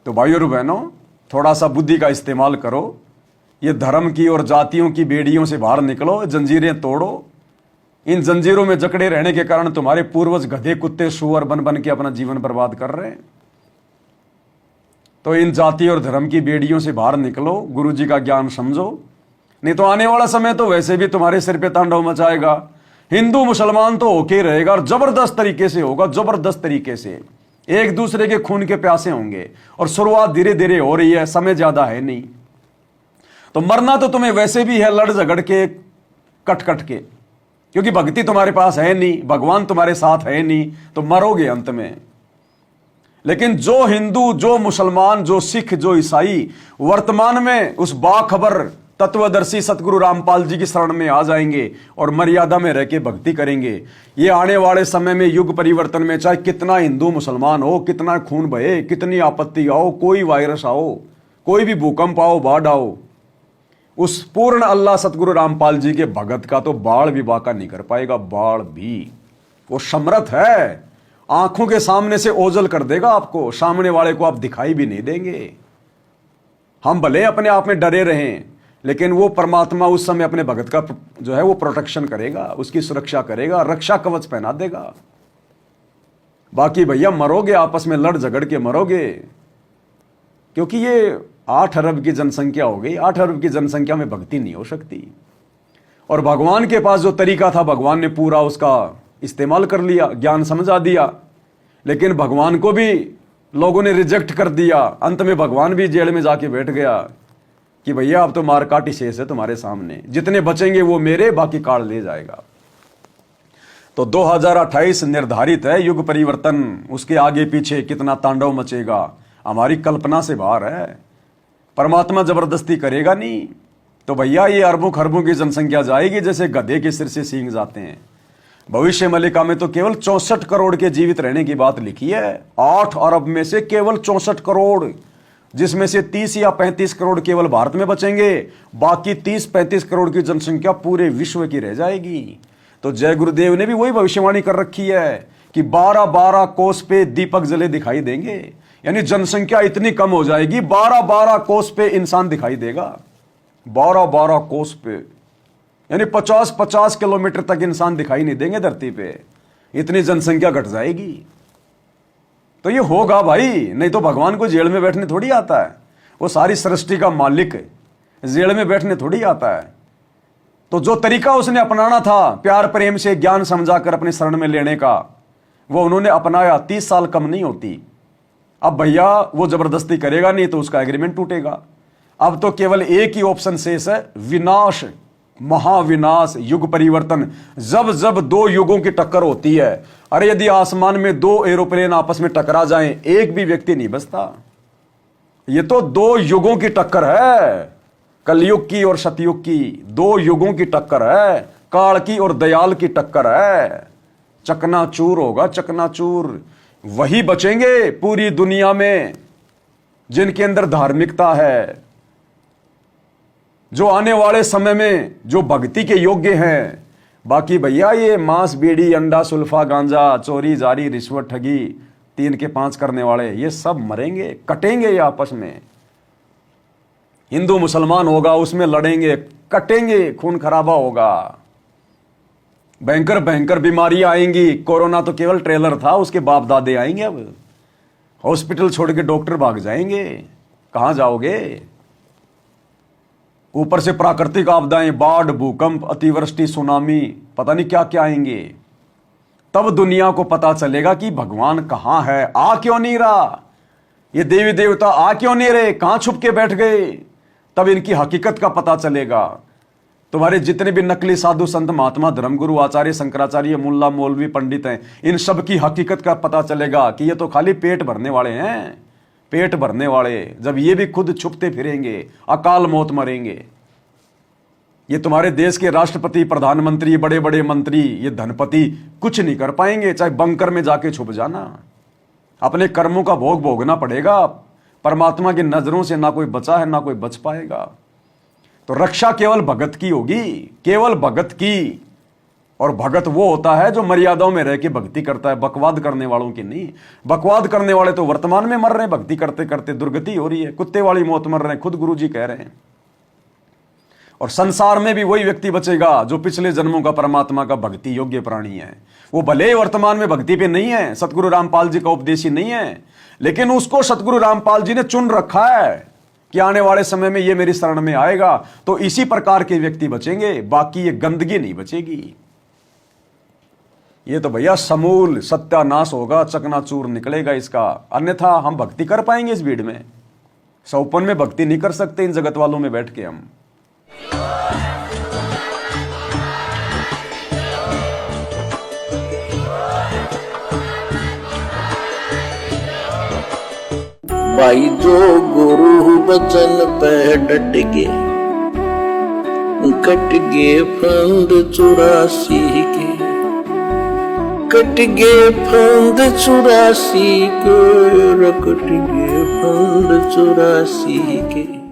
तो भाइयों और बहनों, थोड़ा सा बुद्धि का इस्तेमाल करो। ये धर्म की और जातियों की बेड़ियों से बाहर निकलो, जंजीरें तोड़ो। इन जंजीरों में जकड़े रहने के कारण तुम्हारे पूर्वज गधे कुत्ते सुअर बन बन के अपना जीवन बर्बाद कर रहे हैं। तो इन जाति और धर्म की बेड़ियों से बाहर निकलो, गुरु जी का ज्ञान समझो, नहीं तो आने वाला समय तो वैसे भी तुम्हारे सिर पे तांडव मचाएगा। हिंदू मुसलमान तो होके ही रहेगा और जबरदस्त तरीके से होगा, जबरदस्त तरीके से एक दूसरे के खून के प्यासे होंगे। और शुरुआत धीरे धीरे हो रही है, समय ज्यादा है नहीं। तो मरना तो तुम्हें वैसे भी है, लड़ झगड़ के, कट कट के, क्योंकि भक्ति तुम्हारे पास है नहीं, भगवान तुम्हारे साथ है नहीं, तो मरोगे अंत में। लेकिन जो हिंदू, जो मुसलमान, जो सिख, जो ईसाई वर्तमान में उस बाखबर तत्वदर्शी सतगुरु रामपाल जी की शरण में आ जाएंगे और मर्यादा में रह के भक्ति करेंगे, ये आने वाले समय में युग परिवर्तन में चाहे कितना हिंदू मुसलमान हो, कितना खून बहे, कितनी आपत्ति आओ, कोई वायरस आओ, कोई भी भूकंप आओ, बाढ़ आओ, उस पूर्ण अल्लाह सतगुरु रामपाल जी के भगत का तो बाढ़ भी बाका नहीं कर पाएगा। बाढ़ भी वो समर्थ है, आंखों के सामने से ओझल कर देगा आपको, सामने वाले को आप दिखाई भी नहीं देंगे। हम भले अपने आप में डरे रहें, लेकिन वो परमात्मा उस समय अपने भगत का जो है वो प्रोटेक्शन करेगा, उसकी सुरक्षा करेगा, रक्षा कवच पहना देगा। बाकी भैया मरोगे, आपस में लड़ झगड़ के मरोगे, क्योंकि ये 8 अरब की जनसंख्या हो गई। 8 अरब की जनसंख्या में भक्ति नहीं हो सकती। और भगवान के पास जो तरीका था, भगवान ने पूरा उसका इस्तेमाल कर लिया, ज्ञान समझा दिया, लेकिन भगवान को भी लोगों ने रिजेक्ट कर दिया। अंत में भगवान भी जेल में जाके बैठ गया कि भैया अब तो मार काटी शेष है तुम्हारे सामने, जितने बचेंगे वो मेरे, बाकी काल ले जाएगा। तो 2028 निर्धारित है, युग परिवर्तन, उसके आगे पीछे कितना तांडव मचेगा हमारी कल्पना से बाहर है। परमात्मा जबरदस्ती करेगा नहीं। तो भैया ये अरबों खरबों की जनसंख्या जाएगी जैसे गधे के सिर से सींग जाते हैं। भविष्य मलिका में तो केवल 64 करोड़ के जीवित रहने की बात लिखी है। 8 अरब में से केवल 64 करोड़, जिसमें से 30 या 35 करोड़ केवल भारत में बचेंगे, बाकी 30-35 करोड़ की जनसंख्या पूरे विश्व की रह जाएगी। तो जय गुरुदेव ने भी वही भविष्यवाणी कर रखी है कि 12-12 कोस पे दीपक जले दिखाई देंगे, यानी जनसंख्या इतनी कम हो जाएगी, 12-12 कोस पे इंसान दिखाई देगा। 12-12 कोस पे यानी 50-50 किलोमीटर तक इंसान दिखाई नहीं देंगे धरती पे, इतनी जनसंख्या घट जाएगी। तो ये होगा भाई, नहीं तो भगवान को जेल में बैठने थोड़ी आता है, वो सारी सृष्टि का मालिक है, जेल में बैठने थोड़ी आता है। तो जो तरीका उसने अपनाना था प्यार प्रेम से ज्ञान समझाकर अपने शरण में लेने का, वो उन्होंने अपनाया। 30 साल कम नहीं होती। अब भैया वो जबरदस्ती करेगा नहीं तो उसका एग्रीमेंट टूटेगा। अब तो केवल एक ही ऑप्शन शेष है, विनाश, महाविनाश, युग परिवर्तन। जब जब 2 युगों की टक्कर होती है, अरे यदि आसमान में 2 एरोप्लेन आपस में टकरा जाएं, एक भी व्यक्ति नहीं बचता। ये तो 2 युगों की टक्कर है, कलयुग की और सतयुग की 2 युगों की टक्कर है, काल की और दयाल की टक्कर है। चकनाचूर होगा, चकनाचूर। वही बचेंगे पूरी दुनिया में जिनके अंदर धार्मिकता है, जो आने वाले समय में जो भक्ति के योग्य हैं। बाकी भैया ये मांस, बीड़ी, अंडा, सुल्फा, गांजा, चोरी, जारी, रिश्वत, ठगी, 3 के 5 करने वाले, ये सब मरेंगे, कटेंगे ये आपस में। हिंदू मुसलमान होगा, उसमें लड़ेंगे, कटेंगे, खून खराबा होगा, भयंकर भयंकर बीमारियां आएंगी। कोरोना तो केवल ट्रेलर था, उसके बाप दादे आएंगे। अब हॉस्पिटल छोड़ के डॉक्टर भाग जाएंगे, कहां जाओगे? ऊपर से प्राकृतिक आपदाएं, बाढ़, भूकंप, अतिवृष्टि, सुनामी, पता नहीं क्या क्या आएंगे। तब दुनिया को पता चलेगा कि भगवान कहां है, आ क्यों नहीं रहा, ये देवी देवता आ क्यों नहीं रहे, कहां छुप के बैठ गए। तब इनकी हकीकत का पता चलेगा। तुम्हारे जितने भी नकली साधु संत महात्मा धर्मगुरु आचार्य शंकराचार्य मुल्ला मौलवी पंडित हैं, इन सब की हकीकत का पता चलेगा कि ये तो खाली पेट भरने वाले हैं, पेट भरने वाले। जब ये भी खुद छुपते फिरेंगे, अकाल मौत मरेंगे। ये तुम्हारे देश के राष्ट्रपति, प्रधानमंत्री, बड़े बड़े मंत्री, ये धनपति कुछ नहीं कर पाएंगे, चाहे बंकर में जाके छुप जाना। अपने कर्मों का भोग भोगना पड़ेगा। परमात्मा की नजरों से ना कोई बचा है, ना कोई बच पाएगा। तो रक्षा केवल भगत की होगी, केवल भगत की। और भगत वो होता है जो मर्यादाओं में रह के भक्ति करता है, बकवाद करने वालों की नहीं। बकवाद करने वाले तो वर्तमान में मर रहे हैं, भक्ति करते करते दुर्गति हो रही है, कुत्ते वाली मौत मर रहे हैं, खुद गुरुजी कह रहे हैं। और संसार में भी वही व्यक्ति बचेगा जो पिछले जन्मों का परमात्मा का भक्ति योग्य प्राणी है। वो भले ही वर्तमान में भक्ति पे नहीं है, सतगुरु रामपाल जी का उपदेशी नहीं है, लेकिन उसको सतगुरु रामपाल जी ने चुन रखा है कि आने वाले समय में ये मेरी शरण में आएगा। तो इसी प्रकार के व्यक्ति बचेंगे, बाकी ये गंदगी नहीं बचेगी। ये तो भैया समूल सत्यानाश होगा, चकनाचूर निकलेगा इसका। अन्यथा हम भक्ति कर पाएंगे इस भीड़ में? सौपन में भक्ति नहीं कर सकते इन जगत वालों में बैठ के हम। भाई जो गुरु बचन पे डट गे, कट गे फंद 84 के, कट गे फंद 84 के, कट गे फंद 84 के।